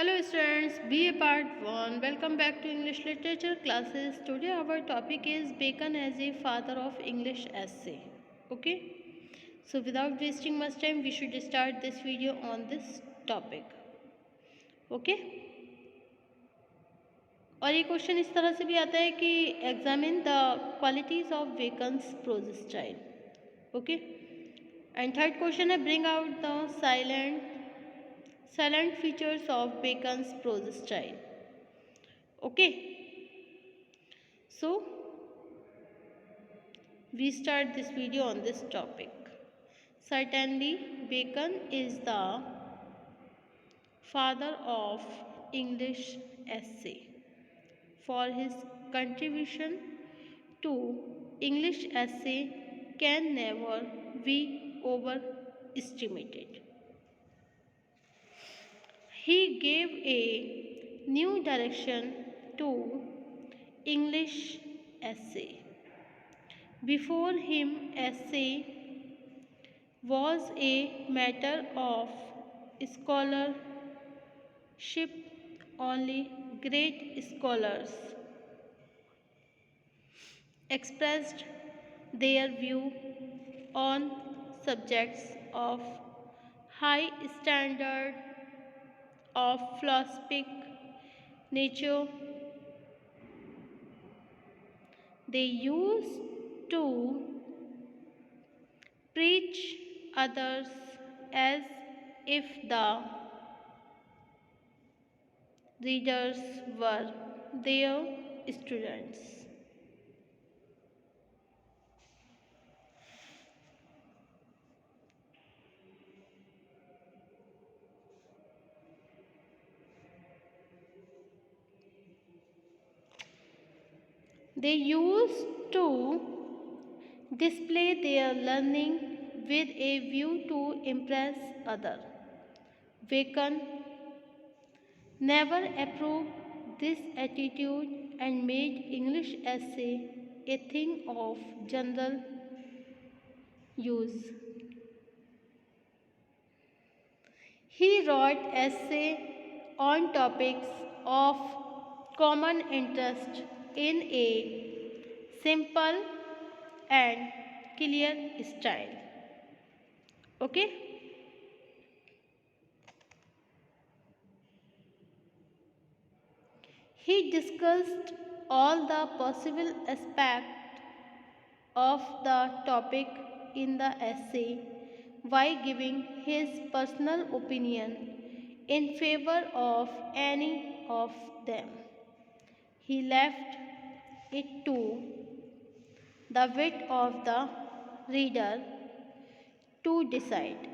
Hello students, BA Part 1. Welcome back to English Literature classes. Today our topic is Bacon as a father of English essay. Okay? So without wasting much time, we should start this video on this topic. Okay? और ये question इस तरह से भी आता है कि examine the qualities of Bacon's prose style. Okay. And third question है bring out the silent features of Bacon's prose style. Okay, so we start this video on this topic. Certainly, Bacon is the father of English essay. For his contribution to English essay can never be overestimated. He gave a new direction to English essay. Before him, essay was a matter of scholarship. Only great scholars expressed their view on subjects of high standard of philosophic nature. They used to preach others as if the readers were their students. They used to display their learning with a view to impress others. Bacon never approved this attitude and made English essay a thing of general use. He wrote essays on topics of common interest in a simple and clear style. Okay? He discussed all the possible aspects of the topic in the essay while giving his personal opinion in favor of any of them. He left it to the wit of the reader to decide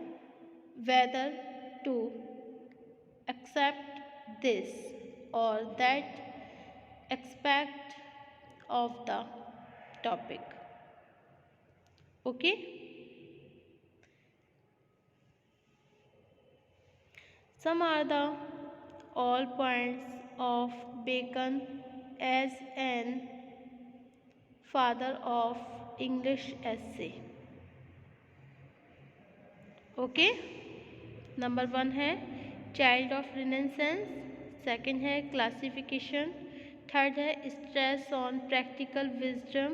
whether to accept this or that aspect of the topic. Okay? Some are the all points of Bacon as an father of English essay. Okay? Number 1 है child of renaissance, second है classification, third है stress on practical wisdom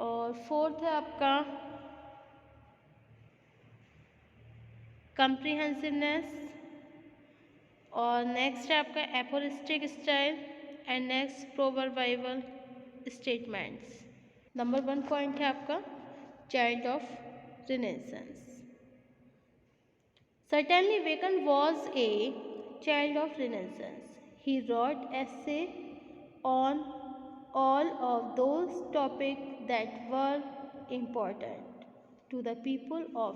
और fourth है आपका कंप्रीहेंसिवनेस और next है आपका aphoristic style and next proverbial statements. Number 1 point है आपका child of renaissance. Certainly, Bacon was a child of Renaissance. He wrote essays on all of those topics that were important to the people of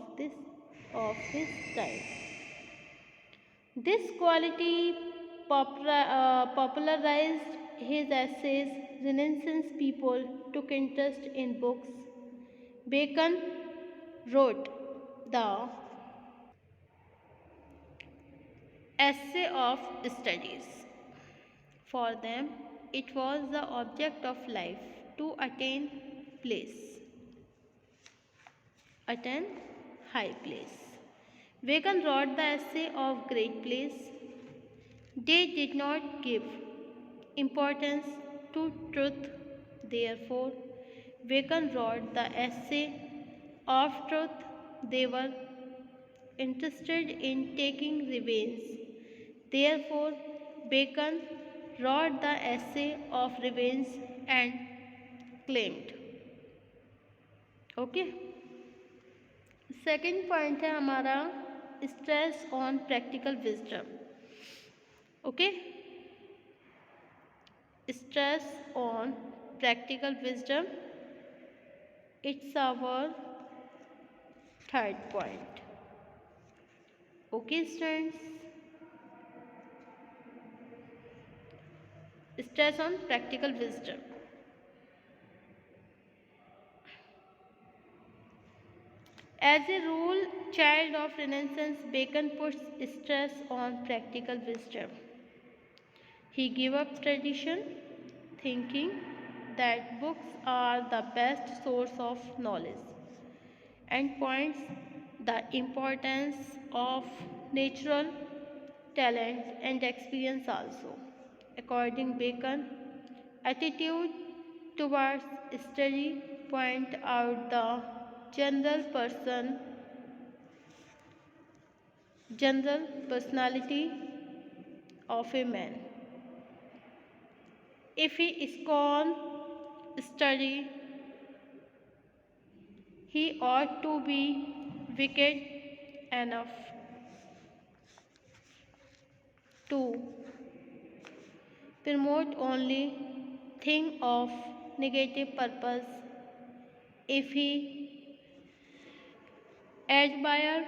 his time. This quality popularized his essays. Renaissance people took interest in books. Bacon wrote the essay of studies. For them, it was the object of life to attain high place. Bacon wrote the essay of great place, They did not give importance to truth. Therefore, Bacon wrote the essay of truth. They were interested in taking revenge. Therefore, Bacon wrote the essay of revenge and claimed. Okay, second point है हमारा stress on practical wisdom. Okay, stress on practical wisdom, it's our third point. Okay students, stress on practical wisdom. As a rule child of Renaissance, Bacon puts stress on practical wisdom. He gave up tradition, thinking that books are the best source of knowledge, and points the importance of natural talent and experience also. According Bacon, attitude towards study point out the general personality of a man. If he scorn study, he ought to be wicked enough to promote only thing of negative purpose. If he admire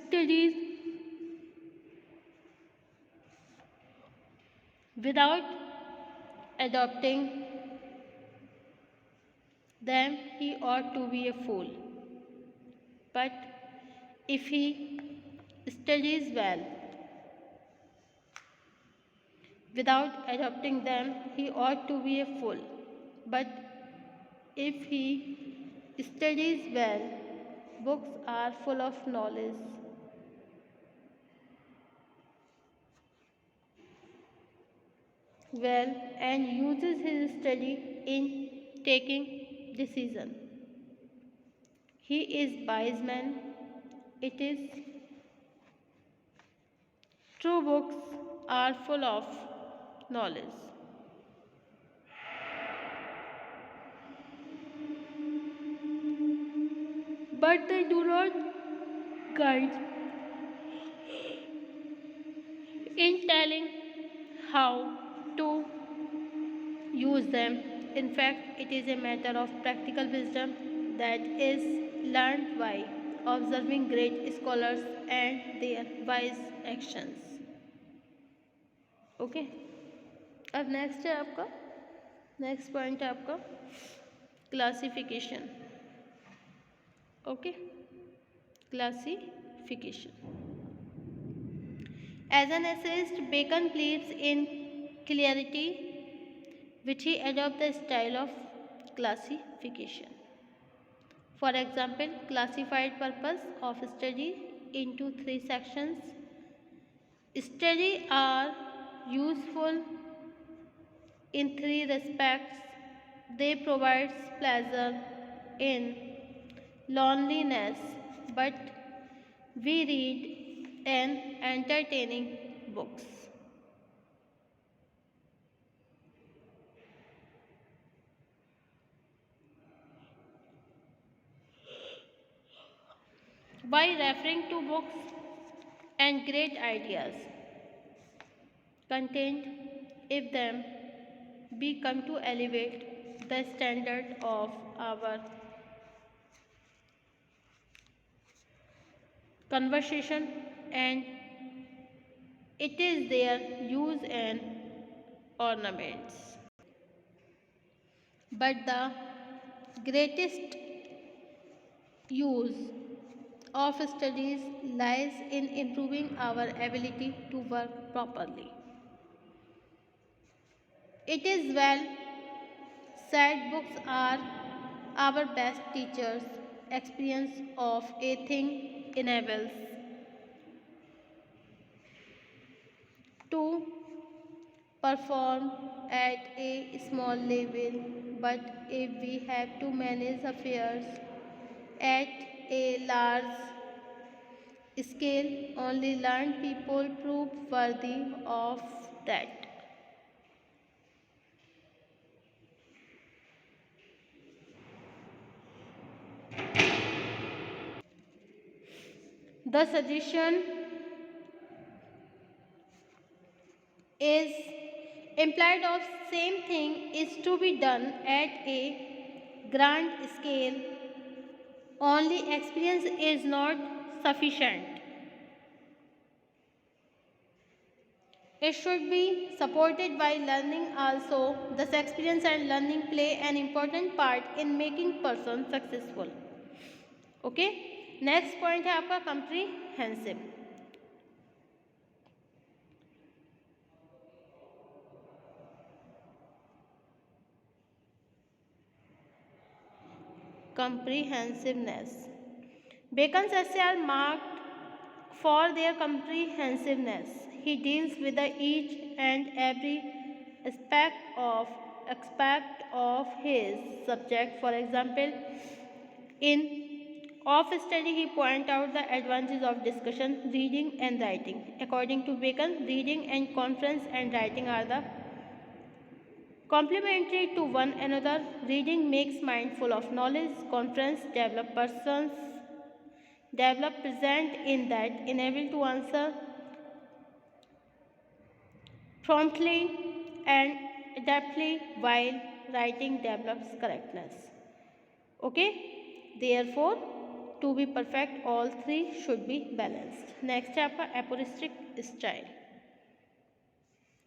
studies without adopting them, he ought to be a fool. But if he studies well without adopting them, he ought to be a fool. But if he studies well, books are full of knowledge. Well, and uses his study in taking decision. He is wise man. It is true, books are full of knowledge. But they do not guide in telling how to use them. In fact, it is a matter of practical wisdom that is learned by observing great scholars and their wise actions. Okay, अब next है आपका, next point है आपका classification. Okay, classification. As an essayist, Bacon believes in clarity, which he adopts the style of classification. For example, classified purpose of study into 3 sections. Study are useful in 3 respects. They provide pleasure in loneliness, but we read and entertaining books. By referring to books and great ideas contained in them, we come to elevate the standard of our conversation, and it is their use and ornaments. But the greatest use of studies lies in improving our ability to work properly. It is well said, books are our best teachers. Experience of a thing enables to perform at a small level, but if we have to manage affairs at a large scale, only learned people prove worthy of that. The suggestion is implied of same thing is to be done at a grand scale. Only experience is not sufficient. It should be supported by learning also. Thus experience and learning play an important part in making person successful. Okay, next point है आपका comprehensive. Comprehensiveness. Bacon's essays are marked for their comprehensiveness. He deals with each and every aspect of his subject. For example, in Of study, he points out the advantages of discussion, reading and writing. According to Bacon, reading and conference and writing are the complementary to one another. Reading makes mind full of knowledge. Conference develop present in that enable to answer promptly and adeptly, while writing develops correctness. Okay, therefore to be perfect, all three should be balanced. Next है आपका aphoristic style.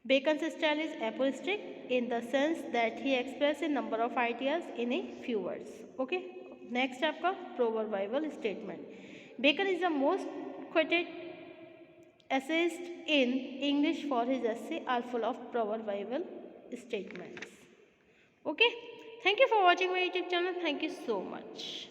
Bacon's style is aphoristic in the sense that he expresses a number of ideas in a few words. Okay. Next है आपका proverbial statement. Bacon is the most quoted essayist in English for his essay are full of proverbial statements. Okay. Thank you for watching my YouTube channel. Thank you so much.